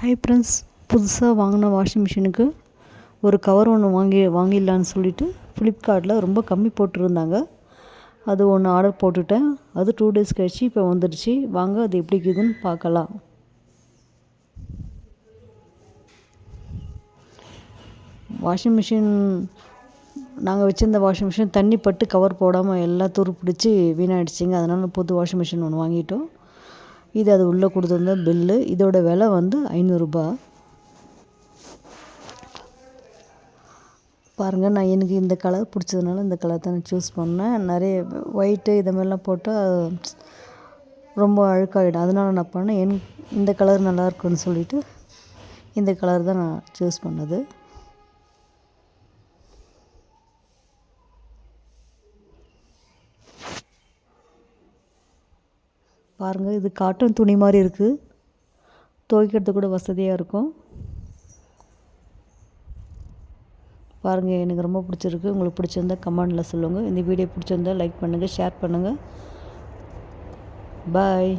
Hi friends, புதுசாக வாங்கின washing மிஷினுக்கு ஒரு கவர் ஒன்று வாங்கிடலான்னு சொல்லிவிட்டு ஃப்ளிப்கார்ட்டில் ரொம்ப கம்மி போட்டிருந்தாங்க. அது ஒன்று ஆர்டர் போட்டுவிட்டேன். அது 2 டேஸ் கழிச்சு இப்போ வந்துடுச்சு. வாங்க அது எப்படி இருக்குதுன்னு பார்க்கலாம். வாஷிங் மிஷின் நாங்கள் வச்சுருந்த வாஷிங் மிஷின் தண்ணி பட்டு கவர் போடாமல் எல்லாம் துரு பிடிச்சி வீணாகிடுச்சிங்க. அதனால் புது வாஷிங் மிஷின் ஒன்று வாங்கிட்டோம். இது அது உள்ளே கொடுத்துருந்த பில்லு. இதோட விலை வந்து 500 ரூபாய். பாருங்கள், நான் எனக்கு இந்த கலர் பிடிச்சதுனால இந்த கலர் தான் நான் சூஸ் பண்ணேன். நிறைய ஒயிட்டு இது மாதிரிலாம் போட்டால் ரொம்ப அழுக்காகிடும். அதனால நான் பண்ணேன், இந்த கலர் நல்லா இருக்குன்னு சொல்லிவிட்டு இந்த கலர் தான் நான் சூஸ் பண்ணது. பாருங்கள், இது காட்டன் துணி மாதிரி இருக்குது. துவைக்கிறது கூட வசதியாக இருக்கும். பாருங்கள், எனக்கு ரொம்ப பிடிச்சிருக்கு. உங்களுக்கு பிடிச்சிருந்தா கமெண்டில் சொல்லுங்கள். இந்த வீடியோ பிடிச்சிருந்தா லைக் பண்ணுங்கள், ஷேர் பண்ணுங்கள். பாய்.